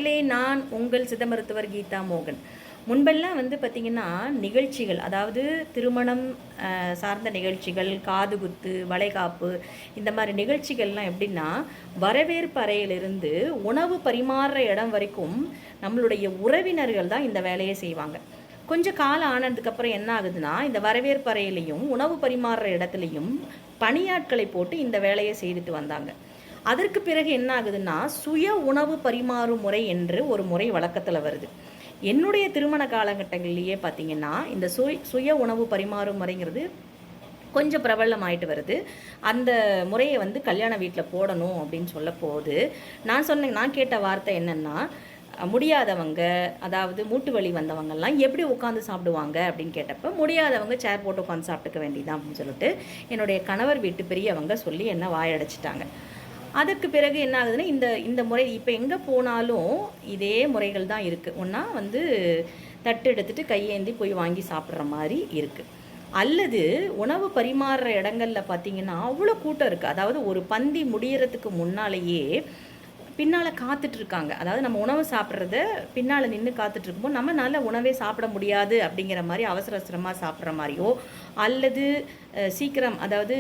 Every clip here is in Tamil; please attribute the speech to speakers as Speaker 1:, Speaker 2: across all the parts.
Speaker 1: நேயர்களே, நான் உங்கள் சித்த மருத்துவர் கீதா மோகன். முன்பெல்லாம் பார்த்திங்கன்னா, நிகழ்ச்சிகள் அதாவது திருமணம் சார்ந்த நிகழ்ச்சிகள், காதுகுத்து, வளைகாப்பு இந்த மாதிரி நிகழ்ச்சிகள்லாம் எப்படின்னா, வரவேற்பு அறையிலிருந்து உணவு பரிமாறுற இடம் வரைக்கும் நம்மளுடைய உறவினர்கள் தான் இந்த வேலையை செய்வாங்க. கொஞ்சம் காலம் ஆனதுக்கப்புறம் என்ன ஆகுதுன்னா, இந்த வரவேற்பு அறையிலையும் உணவு பரிமாறுற இடத்துலையும் பணியாட்களை போட்டு இந்த வேலையை செய்துட்டு வந்தாங்க. அதற்கு பிறகு என்ன ஆகுதுன்னா, சுய உணவு பரிமாறும் முறை என்று ஒரு முறை வழக்கத்தில் வருது. என்னுடைய திருமண காலகட்டங்கள்லேயே பார்த்திங்கன்னா, இந்த சுய உணவு பரிமாறும் முறைங்கிறது கொஞ்சம் பிரபலமாயிட்டு வருது. அந்த முறையை கல்யாண வீட்டில் போடணும் அப்படின்னு சொல்ல போது நான் கேட்ட வார்த்தை என்னென்னா, முடியாதவங்க, அதாவது மூட்டு வலி வந்தவங்கெல்லாம் எப்படி உட்காந்து சாப்பிடுவாங்க அப்படின்னு கேட்டப்போ, முடியாதவங்க சேர் போட்டு உட்காந்து சாப்பிட்டுக்க வேண்டியதான் அப்படின்னு சொல்லிட்டு என்னுடைய கணவர் வீட்டு பெரியவங்க சொல்லி என்ன வாயடைச்சிட்டாங்க. அதுக்கு பிறகு என்ன ஆகுதுன்னா, இந்த முறை இப்போ எங்கே போனாலும் இதே முறைகள் தான் இருக்குது. ஒன்றா தட்டு எடுத்துகிட்டு கையேந்தி போய் வாங்கி சாப்பிட்ற மாதிரி இருக்குது. அல்லது உணவு பரிமாறுற இடங்களில் பார்த்திங்கன்னா அவ்வளோ கூட்டம் இருக்குது. அதாவது ஒரு பந்தி முடியறதுக்கு முன்னாலேயே பின்னால் காத்துட்ருக்காங்க. அதாவது நம்ம உணவு சாப்பிட்றத பின்னால் நின்று காத்துட்ருக்கும்போது நம்மளால உணவே சாப்பிட முடியாது அப்படிங்கிற மாதிரி அவசர அவசரமாக சாப்பிட்ற மாதிரியோ, அல்லது சீக்கிரம் அதாவது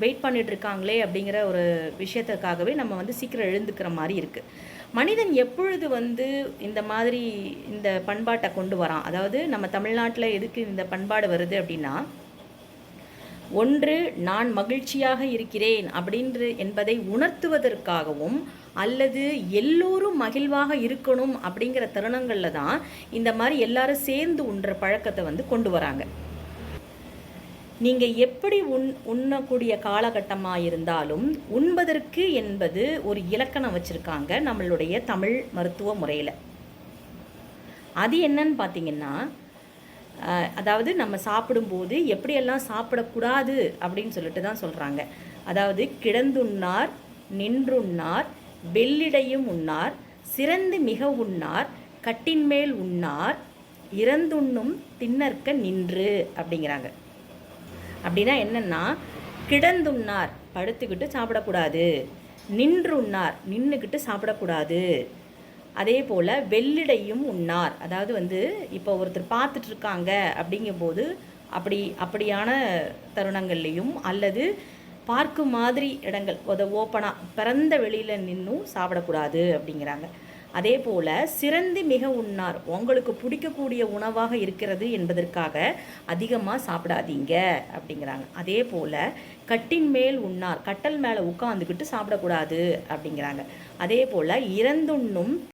Speaker 1: வெயிட் பண்ணிகிட்ருக்காங்களே அப்படிங்கிற ஒரு விஷயத்துக்காகவே நம்ம சீக்கிரம் எழுந்துக்கிற மாதிரி இருக்குது. மனிதன் எப்பொழுது இந்த மாதிரி இந்த பண்பாட்டை கொண்டு வரான், அதாவது நம்ம தமிழ்நாட்டில் எதுக்கு இந்த பண்பாடு வருது அப்படின்னா, ஒன்று நான் மகிழ்ச்சியாக இருக்கிறேன் என்பதை உணர்த்துவதற்காகவும், அல்லது எல்லோரும் மகிழ்வாக இருக்கணும் அப்படிங்கிற தருணங்களில் தான் இந்த மாதிரி எல்லாரும் சேர்ந்து உண்ற பழக்கத்தை கொண்டு வராங்க. நீங்கள் எப்படி உண்ணக்கூடிய காலகட்டமாக இருந்தாலும் உண்பதற்கு என்பது ஒரு இலக்கணம் வச்சுருக்காங்க நம்மளுடைய தமிழ் மருத்துவ முறையில். அது என்னன்னு பார்த்தீங்கன்னா, அதாவது நம்ம சாப்பிடும்போது எப்படியெல்லாம் சாப்பிடக்கூடாது அப்படின்னு சொல்லிட்டு தான் சொல்கிறாங்க. அதாவது கிடந்துண்ணார், நின்றுண்ணார், வெள்ளிடையும் உண்ணார், சிறந்து மிக உண்ணார், கட்டின்மேல் உண்ணார், இறந்துண்ணும் தின்னற்க நின்று அப்படிங்கிறாங்க. அப்படின்னா என்னென்னா, கிடந்துண்ணார் படுத்துக்கிட்டு சாப்பிடக்கூடாது, நின்றுண்ணார் நின்றுக்கிட்டு சாப்பிடக்கூடாது, அதே போல் வெள்ளிடையும் உண்ணார். அதாவது இப்போ ஒருத்தர் பார்த்துட்ருக்காங்க அப்படிங்கும்போது அப்படியான தருணங்கள்லேயும், அல்லது பார்க்கும் மாதிரி இடங்கள் ஓப்பனாக பிறந்த வெளியில் நின்றும் சாப்பிடக்கூடாது அப்படிங்கிறாங்க. அதே போல் சிறந்து மிக உண்ணார், உங்களுக்கு பிடிக்கக்கூடிய உணவாக இருக்கிறது என்பதற்காக அதிகமாக சாப்பிடாதீங்க அப்படிங்கிறாங்க. அதே போல் கட்டின் மேல் உண்ணார், கட்டல் மேலே உட்காந்துக்கிட்டு சாப்பிடக்கூடாது அப்படிங்கிறாங்க. அதே போல் இறந்துண்ணும்